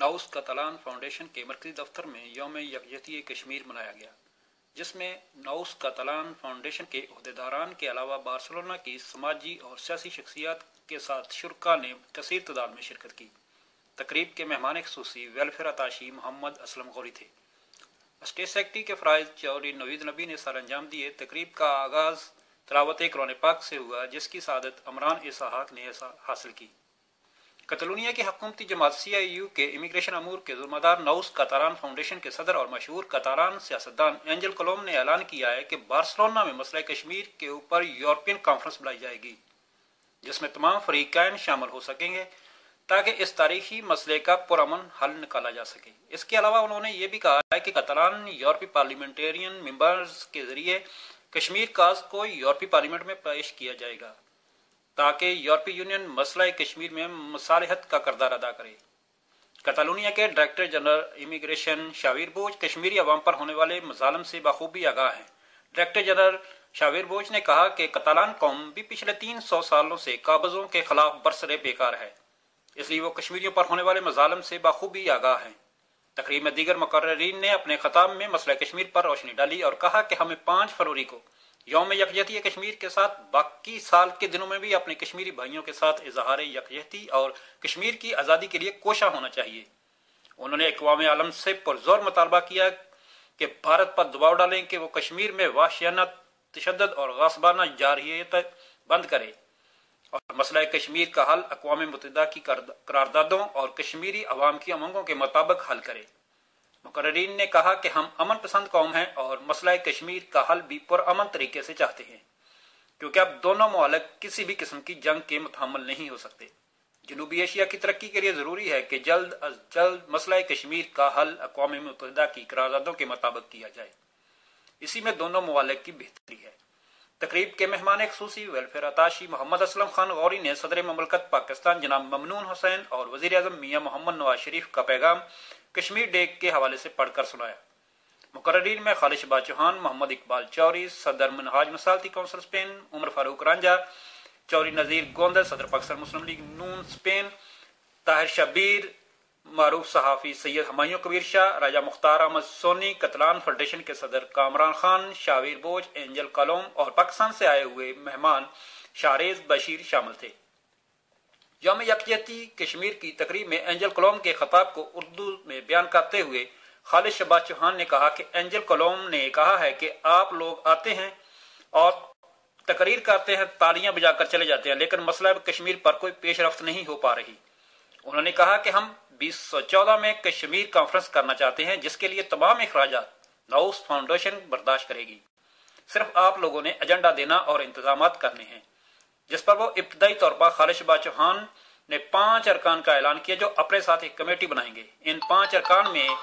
Knows कतालान foundation के मरकजी दफ्तर में यौम यकजहती कश्मीर मनाया गया, जिसमें नाउस कतालान फाउंडेशन के अहदेदारान के अलावा बार्सिलोना की समाजी और सियासी शख्सियात के साथ शुरा ने कसीर तादाद में शिरकत की। तकरीब के मेहमान खुसूसी वेलफेयर अताशी मोहम्मद असलम गौरी थे। स्टेट सेक्रेटरी के फ़राइज़ चौधरी नवीद नबी ने सर अंजाम दिए। तकरीब का आगाज़ तिलावत कुरान पाक से हुआ, जिसकी सआदत अमरान इसहाक ने हासिल की। कतलूनिया की हुकूमती जमात CIU के इमिग्रेशन अमूर के ज़िम्मेदार नाउस कतालान फाउंडेशन के सदर और मशहूर कतालान सियासतदान एंजल कलोम ने ऐलान किया है कि बार्सिलोना में मसला कश्मीर के ऊपर यूरोपियन कॉन्फ्रेंस बुलाई जाएगी, जिसमें तमाम फरीकैन शामिल हो सकेंगे ताकि इस तारीखी मसले का पुरअमन हल निकाला जा सके। इसके अलावा उन्होंने ये भी कहा है कि कतालान यूरोपीय पार्लियामेंटेरियन मेंबर्स के जरिए कश्मीर काज को यूरोपीय पार्लियामेंट में पेश किया जाएगा ताकि यूरोपीय यूनियन मसला कश्मीर में मसालहत का किरदार अदा करे। कतालूनिया के डायरेक्टर जनरल इमिग्रेशन शावीर बोझ कश्मीरी अवाम पर होने वाले मजालम से बखूबी आगाह हैं। डायरेक्टर जनरल शावीर बोझ ने कहा कि कतालान कौम भी पिछले 300 सालों से काबजों के खिलाफ बरसरे बेकार है, इसलिए वो कश्मीरियों पर होने वाले मजालम से बखूबी आगाह हैं। तकरीब में दीगर मुकर्ररीन ने अपने खिताब में मसला कश्मीर पर रोशनी डाली और कहा कि हमें 5 फरवरी को यौम यकजहती कश्मीर के साथ बाकी साल के दिनों में भी अपने कश्मीरी भाइयों के साथ इजहार यकजहती और कश्मीर की आज़ादी के लिए कोशा होना चाहिए। उन्होंने अक़वाम आलम से पुरजोर मुतालबा किया कि भारत पर दबाव डालें कि वो कश्मीर में वहशियाना तशद्दुद और गासबाना जारहियत बंद करे और मसला कश्मीर का हल अक़वाम मुत्तहिदा की करारदादों और कश्मीरी अवाम की उमंगों के मुताबिक हल करे। मुकर्ररीन ने कहा कि हम अमन पसंद कौम हैं और मसला कश्मीर का हल भी पुरअमन तरीके से चाहते हैं, क्योंकि अब दोनों मुआलिक किसी भी किस्म की जंग के मुतहम्मिल नहीं हो सकते। जनूबी एशिया की तरक्की के लिए जरूरी है कि जल्द अज जल्द मसला कश्मीर का हल अक़वाम मुत्तहिदा की करारदादों के मुताबिक किया जाए। इसी में दोनों मुआलिक की बेहतरी है। तकरीब के मेहमान खुसूसी वेलफेयर अताशी मोहम्मद असलम खान गौरी ने सदर ममलकत पाकिस्तान जनाब ममनून हुसैन और वज़ीर आज़म मियाँ मोहम्मद नवाज शरीफ का पैगाम कश्मीर डे के हवाले से पढ़कर सुनाया। मुकर्ररीन में खालिद शहबाज चौहान, मोहम्मद इकबाल चौरी, सदर मिनहाज मसालती कौंसिल स्पेन, उमर फारूक रांझा, चौरी नज़ीर गोंदल, सदर पाकिस्तान मुस्लिम लीग नून स्पेन, ताहिर शबीर, मारूफ सहाफ़ी सैयद हमायूं कबीर शाह, राजा मुख्तार अहमद सोनी, कतलान फेडरेशन के सदर कामरान खान, शावीर बोझ, एंजल कलोम और पाकिस्तान से आए हुए मेहमान शारेज बशीर शामिल थे। यौम यकजहती कश्मीर की तकरीब में एंजल कलोम के खिताब को उर्दू में बयान करते हुए खालिद शहबाज चौहान ने कहा कि एंजल कलोम ने कहा है कि आप लोग आते हैं और तकरीर करते हैं, तालियां बजाकर चले जाते हैं, लेकिन मसला कश्मीर पर कोई पेशरफ्त नहीं हो पा रही। उन्होंने कहा कि हम 2014 में कश्मीर कॉन्फ्रेंस करना चाहते हैं, जिसके लिए तमाम अखराजात नाउस फाउंडेशन बर्दाश्त करेगी। सिर्फ आप लोगों ने एजेंडा देना और इंतजामात करने हैं, जिस पर वो इब्तदाई तौर पर खालिद शहबाज चौहान ने 5 अरकान का ऐलान किया जो अपने साथ एक कमेटी बनाएंगे। इन 5 अरकान में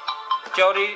चौरी